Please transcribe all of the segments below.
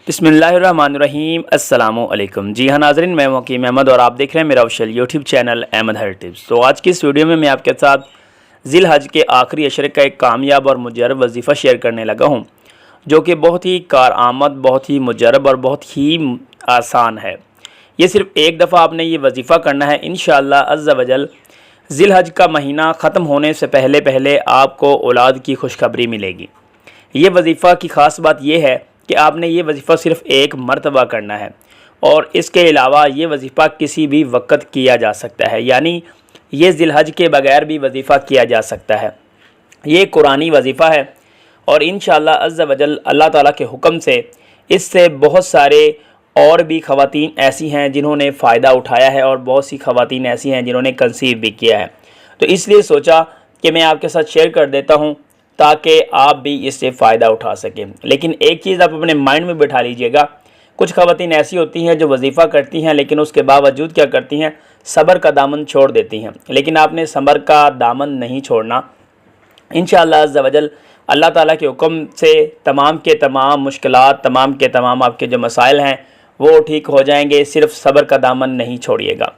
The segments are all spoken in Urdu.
بسم اللہ الرحمن الرحیم۔ السلام علیکم۔ جی ہاں ناظرین، میں حکیم احمد اور آپ دیکھ رہے ہیں میرا آفیشیل یوٹیوب چینل احمد ہر ٹپس۔ تو آج کی اس ویڈیو میں آپ کے ساتھ ذی الحج کے آخری عشرے کا ایک کامیاب اور مجرب وظیفہ شیئر کرنے لگا ہوں، جو کہ بہت ہی کارآمد، بہت ہی مجرب اور بہت ہی آسان ہے۔ یہ صرف ایک دفعہ آپ نے یہ وظیفہ کرنا ہے، انشاءاللہ عز و جل ذی الحج کا مہینہ ختم ہونے سے پہلے آپ کو اولاد کی خوشخبری ملے گی۔ یہ وظیفہ کی خاص بات یہ ہے کہ آپ نے یہ وظیفہ صرف ایک مرتبہ کرنا ہے، اور اس کے علاوہ یہ وظیفہ کسی بھی وقت کیا جا سکتا ہے، یعنی یہ ذی الحج کے بغیر بھی وظیفہ کیا جا سکتا ہے۔ یہ قرآنی وظیفہ ہے، اور انشاءاللہ عز و جل اللہ تعالیٰ کے حکم سے اس سے بہت سارے اور بھی خواتین ایسی ہیں جنہوں نے فائدہ اٹھایا ہے، اور بہت سی خواتین ایسی ہیں جنہوں نے کنسیو بھی کیا ہے۔ تو اس لیے سوچا کہ میں آپ کے ساتھ شیئر کر دیتا ہوں تاکہ آپ بھی اس سے فائدہ اٹھا سکیں۔ لیکن ایک چیز آپ اپنے مائنڈ میں بٹھا لیجئے گا، کچھ خواتین ایسی ہوتی ہیں جو وظیفہ کرتی ہیں لیکن اس کے باوجود کیا کرتی ہیں، صبر کا دامن چھوڑ دیتی ہیں۔ لیکن آپ نے صبر کا دامن نہیں چھوڑنا۔ انشاءاللہ عز و جل اللہ تعالیٰ کے حکم سے تمام کے تمام مشکلات، تمام کے تمام آپ کے جو مسائل ہیں وہ ٹھیک ہو جائیں گے، صرف صبر کا دامن نہیں چھوڑیے گا۔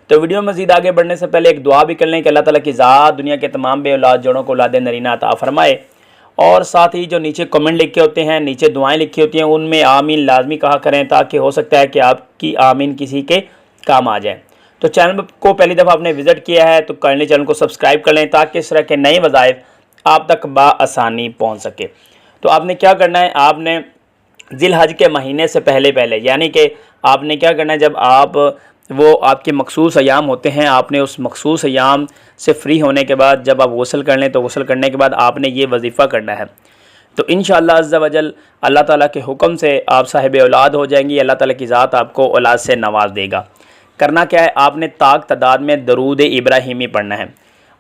تو ویڈیو مزید آگے بڑھنے سے پہلے ایک دعا بھی کر لیں کہ اللہ تعالیٰ کی ذات دنیا کے تمام بے اولاد جوڑوں کو اولاد نرینہ عطا فرمائے، اور ساتھ ہی جو نیچے کمنٹ لکھے ہوتے ہیں، نیچے دعائیں لکھی ہوتی ہیں، ان میں آمین لازمی کہا کریں، تاکہ ہو سکتا ہے کہ آپ کی آمین کسی کے کام آ جائے۔ تو چینل کو پہلی دفعہ آپ نے وزٹ کیا ہے تو کائنڈلی چینل کو سبسکرائب کر لیں تاکہ اس طرح کے نئے وظائف آپ تک بآسانی پہنچ سکے۔ تو آپ نے کیا کرنا ہے، آپ نے ذی الحج کے مہینے سے پہلے یعنی کہ آپ نے کیا کرنا ہے، جب آپ کے مخصوص ایام ہوتے ہیں، آپ نے اس مخصوص ایام سے فری ہونے کے بعد جب آپ غسل کر لیں تو غسل کرنے کے بعد آپ نے یہ وظیفہ کرنا ہے۔ تو انشاءاللہ عز و جل اللہ تعالیٰ کے حکم سے آپ صاحب اولاد ہو جائیں گی، اللہ تعالیٰ کی ذات آپ کو اولاد سے نواز دے گا۔ کرنا کیا ہے، آپ نے طاق تعداد میں درود ابراہیمی پڑھنا ہے۔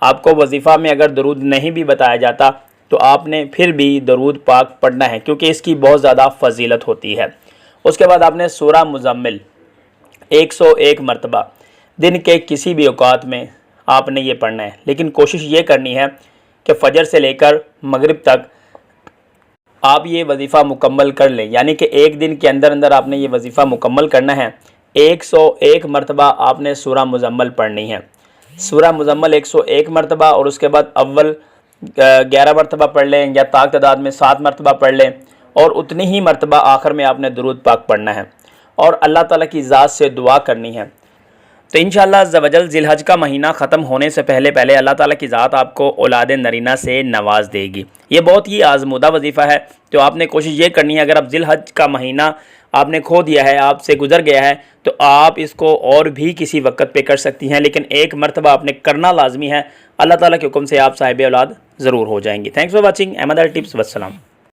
آپ کو وظیفہ میں اگر درود نہیں بھی بتایا جاتا تو آپ نے پھر بھی درود پاک پڑھنا ہے، کیونکہ اس کی بہت زیادہ فضیلت ہوتی ہے۔ اس کے بعد آپ نے سورہ مزمل 101 مرتبہ دن کے کسی بھی اوقات میں آپ نے یہ پڑھنا ہے، لیکن کوشش یہ کرنی ہے کہ فجر سے لے کر مغرب تک آپ یہ وظیفہ مکمل کر لیں، یعنی کہ ایک دن کے اندر آپ نے یہ وظیفہ مکمل کرنا ہے۔ 101 مرتبہ آپ نے سورہ مزمل پڑھنی ہے، سورہ مزمل 101 مرتبہ، اور اس کے بعد اول 11 مرتبہ پڑھ لیں، یا طاق تعداد میں 7 مرتبہ پڑھ لیں، اور اتنی ہی مرتبہ آخر میں آپ نے درود پاک پڑھنا ہے، اور اللہ تعالیٰ کی ذات سے دعا کرنی ہے۔ تو انشاءاللہ عز و جل ذی الحج کا مہینہ ختم ہونے سے پہلے اللہ تعالیٰ کی ذات آپ کو اولاد نرینہ سے نواز دے گی۔ یہ بہت ہی آزمودہ وظیفہ ہے، تو آپ نے کوشش یہ کرنی ہے، اگر آپ ذی الحج کا مہینہ آپ نے کھو دیا ہے، آپ سے گزر گیا ہے، تو آپ اس کو اور بھی کسی وقت پہ کر سکتی ہیں، لیکن ایک مرتبہ آپ نے کرنا لازمی ہے۔ اللہ تعالیٰ کے حکم سے آپ صاحب اولاد ضرور ہو جائیں گی۔ تھینکس فار واچنگ، احمد ہر ٹپس، والسلام۔